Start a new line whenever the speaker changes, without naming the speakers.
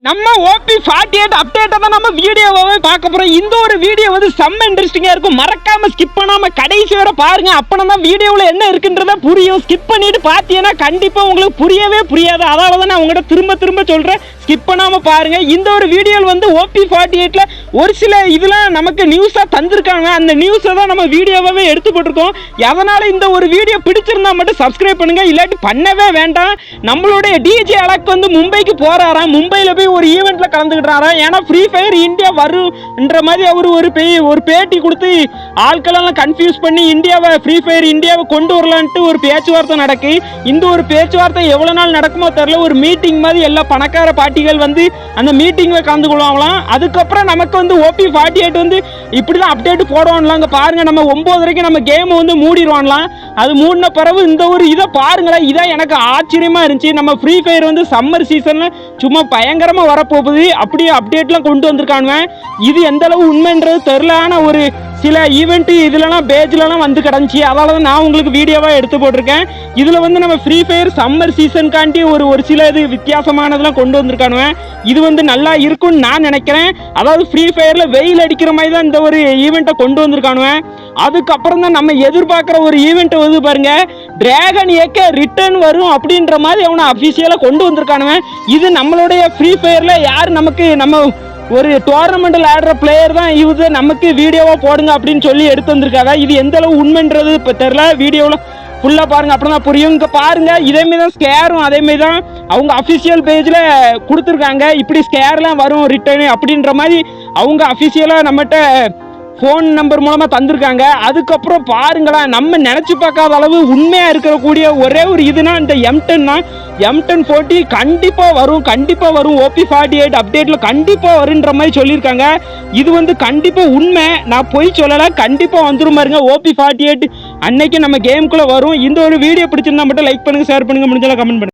நம்ம OP48 அப்டேட்டை தான் நம்ம வீடியோவாவே பார்க்க போறோம். இந்த ஒரு வீடியோ வந்து செம்ம இன்ட்ரெஸ்டிங்கா இருக்கும். மறக்காம ஸ்கிப் பண்ணாம கடைசி வரை பாருங்க. அப்பனா தான் வீடியோவில் என்ன இருக்குன்றத புரியும். ஸ்கிப் பண்ணிட்டு பார்த்தீங்கன்னா கண்டிப்பா உங்களுக்கு புரியவே புரியாது. அதனால தான் நான் உங்கள்கிட்ட திரும்ப சொல்றேன், ஸ்கிப் பண்ணாம பாருங்க. இந்த ஒரு வீடியோவில் வந்து OP48ல ஒரு சில இதெல்லாம் நமக்கு நியூஸா தந்திருக்காங்க. அந்த நியூஸை தான் நம்ம வீடியோவாவே எடுத்து போட்டிருக்கோம். அதனால இந்த ஒரு வீடியோ பிடிச்சிருந்தா மட்டும் சப்ஸ்கிரைப் பண்ணுங்க, இல்லாட்டி பண்ணவே வேண்டாம். நம்மளுடைய டிஜே அலக் வந்து மும்பைக்கு போறாராம். மும்பையில போய் ஒரு ஈவெண்ட்ல கலந்துக்கிட்டாரா. ஏன்னா ஃப்ரீ ஃபயர் இந்தியா வரும்ன்ற மாதிரி அவர் ஒரு பேட்டி கொடுத்து ஆட்களெல்லாம் கன்ஃபியூஸ் பண்ணி ஃப்ரீ ஃபயர் இந்தியாவை கொண்டு வரலான்ட்டு ஒரு பேச்சுவார்த்தை நடக்கு. இந்த ஒரு பேச்சுவார்த்தை எவ்வளவு நாள் நடக்குமோ தெரியல. ஒரு மீட்டிங் மாதிரி எல்லா பணக்கார பாட்டிகள் வந்து அந்த மீட்டிங்ல கலந்து கொள்வாங்களாம். அதுக்கப்புறம் நமக்கு வந்து OP48 வந்து இப்படிதான் அப்டேட் போடுவாங்களாம். அங்க பாருங்க, நம்ம 9 வரைக்கும் நம்ம கேம் வந்து மூடிடுவாங்களாம். அது மூடின பிறகு இந்த ஒரு இதை பாருங்களேன். இதான் எனக்கு ஆச்சரியமா இருந்துச்சு. நம்ம ஃப்ரீ ஃபயர் வந்து சம்மர் சீசன்ல சும்மா பயங்கரமா வரப்போகுது. அப்படியே அப்டேட்லாம் கொண்டு வந்திருக்காங்க. இது எந்த அளவு உண்மைன்றது தெரியல. ஆனா ஒரு சில ஈவெண்ட் இதுலலாம் பேஜ்லலாம் வந்து கிடந்துச்சு. அதனால தான் நான் உங்களுக்கு வீடியோவாக எடுத்து போட்டிருக்கேன். இதில் வந்து நம்ம ஃப்ரீ ஃபயர் சம்மர் சீசனுக்காண்டி ஒரு சில இது வித்தியாசமானதெல்லாம் கொண்டு வந்திருக்கானுங்க. இது வந்து நல்லா இருக்கும்னு நான் நினைக்கிறேன். அதாவது ஃப்ரீ ஃபயரில் வெயில் அடிக்கிற மாதிரி தான் இந்த ஒரு ஈவெண்ட்டை கொண்டு வந்திருக்கானுங்க. அதுக்கப்புறம் தான் நம்ம எதிர்பார்க்குற ஒரு ஈவெண்ட் வந்து பாருங்க, டிராகன் ஏக்க ரிட்டர்ன் வரும் அப்படின்ற மாதிரி அவனை அஃபிஷியலாக கொண்டு வந்திருக்கானுங்க. இது நம்மளுடைய ஃப்ரீ ஃபயரில் யார் நம்ம ஒரு டோர்னமெண்ட்டில் ஆடுற பிளேயர் தான் இது நமக்கு வீடியோவாக போடுங்க அப்படின்னு சொல்லி எடுத்து வந்திருக்காங்க. இது எந்த அளவு உண்மைன்றது இப்போ தெரில. வீடியோவில் ஃபுல்லாக பாருங்க, அப்படி தான் புரியும். இங்கே பாருங்க, இதேமாரி தான் ஸ்கேரும் அதேமாரி தான் அவங்க அஃபிஷியல் பேஜில் கொடுத்துருக்காங்க. இப்படி ஸ்கேர்லாம் வரும் ரிட்டர்னு அப்படின்ற மாதிரி அவங்க அஃபிஷியலாக நம்மகிட்ட ஃபோன் நம்பர் மூலமாக தந்திருக்காங்க. அதுக்கப்புறம் பாருங்களேன், நம்ம நினச்சி பார்க்காத அளவு உண்மையாக இருக்கக்கூடிய ஒரே ஒரு இதுனா இந்த M10 தான். M1040 கண்டிப்பாக வரும். OP48 அப்டேட்டில் கண்டிப்பாக வருன்ற மாதிரி சொல்லியிருக்காங்க. இது வந்து கண்டிப்பாக உண்மை, நான் பொய் சொல்லலை. கண்டிப்பாக வந்துடும் பாருங்க. OP48 அன்னைக்கு நம்ம கேமுக்குள்ளே வரும். இந்த ஒரு வீடியோ பிடிச்சிருந்தா மட்டும் லைக் பண்ணுங்கள், ஷேர் பண்ணுங்கள், முடிஞ்சாலும் கமெண்ட் பண்ணுங்கள்.